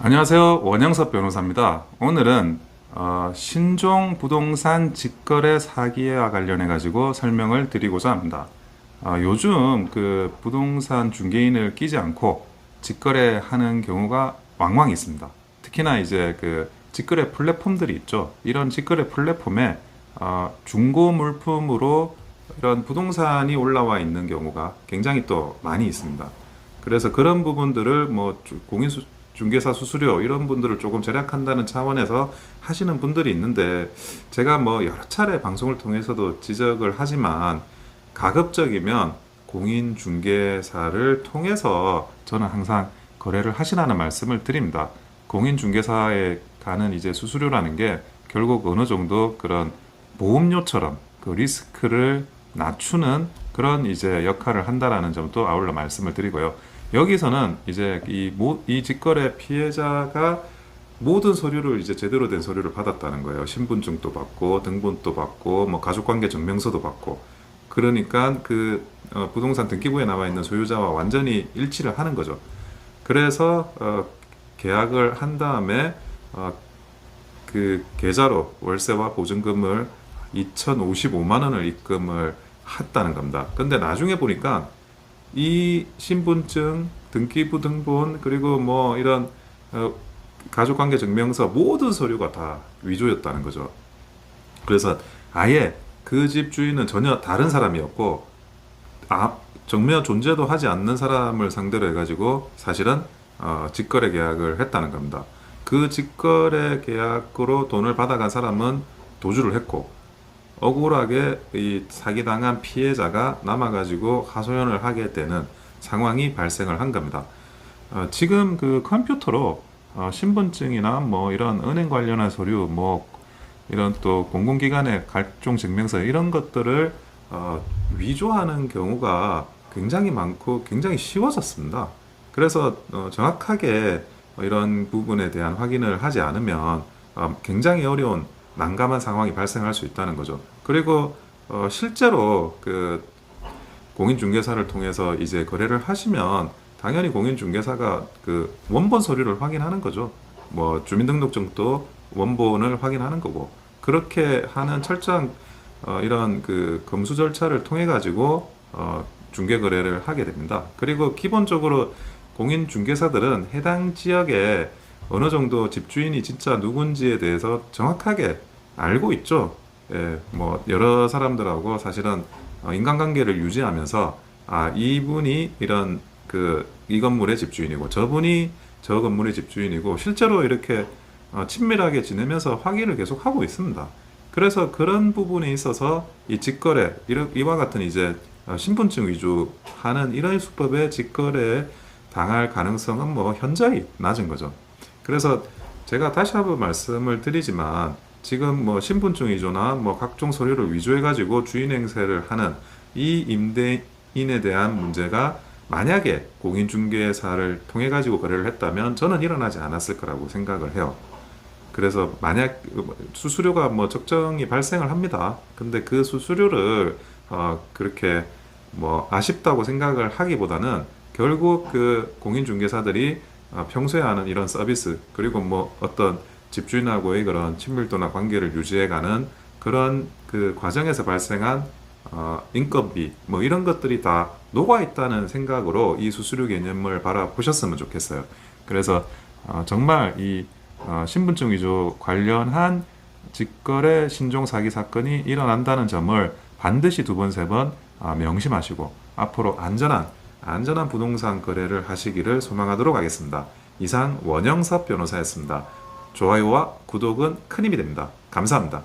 안녕하세요. 원영섭 변호사입니다. 오늘은 신종 부동산 직거래 사기와 관련해 가지고 설명을 드리고자 합니다. 요즘 그 부동산 중개인을 끼지 않고 직거래하는 경우가 왕왕 있습니다. 특히나 이제 그 직거래 플랫폼들이 있죠. 이런 직거래 플랫폼에 중고 물품으로 이런 부동산이 올라와 있는 경우가 굉장히 또 많이 있습니다. 그래서 그런 부분들을 뭐 중개사 수수료 이런 분들을 조금 절약한다는 차원에서 하시는 분들이 있는데, 제가 뭐 여러 차례 방송을 통해서도 지적을 하지만 가급적이면 공인중개사를 통해서 저는 항상 거래를 하시라는 말씀을 드립니다. 공인중개사에 가는 이제 수수료라는 게 결국 어느 정도 그런 보험료처럼 그 리스크를 낮추는 그런 이제 역할을 한다라는 점도 아울러 말씀을 드리고요. 여기서는 이제 이 직거래 피해자가 모든 서류를 이제 제대로 된 서류를 받았다는 거예요. 신분증도 받고 등본도 받고 뭐 가족관계 증명서도 받고, 그러니까 그 부동산 등기부에 나와 있는 소유자와 완전히 일치를 하는 거죠. 그래서 계약을 한 다음에 그 계좌로 월세와 보증금을 2,055만 원을 입금을 했다는 겁니다. 근데 나중에 보니까 이 신분증, 등기부 등본, 그리고 뭐 이런 가족관계 증명서 모든 서류가 다 위조였다는 거죠. 그래서 아예 그 집 주인은 전혀 다른 사람이었고, 정면 존재도 하지 않는 사람을 상대로 해가지고 사실은 직거래 계약을 했다는 겁니다. 그 직거래 계약으로 돈을 받아간 사람은 도주를 했고, 억울하게 이 사기당한 피해자가 남아가지고 하소연을 하게 되는 상황이 발생을 한 겁니다. 지금 그 컴퓨터로 신분증이나 뭐 이런 은행 관련한 서류, 뭐 이런 또 공공기관의 각종 증명서 이런 것들을 위조하는 경우가 굉장히 많고 굉장히 쉬워졌습니다. 그래서 정확하게 이런 부분에 대한 확인을 하지 않으면 굉장히 어려운 난감한 상황이 발생할 수 있다는 거죠. 그리고 실제로 그 공인중개사를 통해서 이제 거래를 하시면 당연히 공인중개사가 그 원본 서류를 확인하는 거죠. 뭐 주민등록증도 원본을 확인하는 거고, 그렇게 하는 철저한 이런 그 검수 절차를 통해 가지고 중개 거래를 하게 됩니다. 그리고 기본적으로 공인중개사들은 해당 지역에 어느 정도 집주인이 진짜 누군지에 대해서 정확하게 알고 있죠. 예, 뭐 여러 사람들하고 사실은 인간관계를 유지하면서 이분이 이 건물의 집주인이고 저분이 저 건물의 집주인이고 실제로 이렇게 친밀하게 지내면서 확인을 계속 하고 있습니다. 그래서 그런 부분에 있어서 이 직거래 이와 같은 이제 신분증 위조하는 이런 수법의 직거래에 당할 가능성은 뭐 현저히 낮은 거죠. 그래서 제가 다시 한번 말씀을 드리지만, 지금 뭐 신분증 위조나 뭐 각종 서류를 위조해 가지고 주인 행세를 하는 이 임대인에 대한 문제가 만약에 공인중개사를 통해 가지고 거래를 했다면 저는 일어나지 않았을 거라고 생각을 해요. 그래서 만약 수수료가 뭐 적정히 발생을 합니다. 근데 그 수수료를 그렇게 뭐 아쉽다고 생각을 하기보다는 결국 그 공인중개사들이 평소에 하는 이런 서비스, 그리고 뭐 어떤 집주인하고의 그런 친밀도나 관계를 유지해가는 그런 그 과정에서 발생한 인건비 뭐 이런 것들이 다 녹아 있다는 생각으로 이 수수료 개념을 바라보셨으면 좋겠어요. 그래서 정말 이 신분증 위조 관련한 직거래 신종 사기 사건이 일어난다는 점을 반드시 두 번, 세 번 명심하시고 앞으로 안전한 부동산 거래를 하시기를 소망하도록 하겠습니다. 이상 원영섭 변호사였습니다. 좋아요와 구독은 큰 힘이 됩니다. 감사합니다.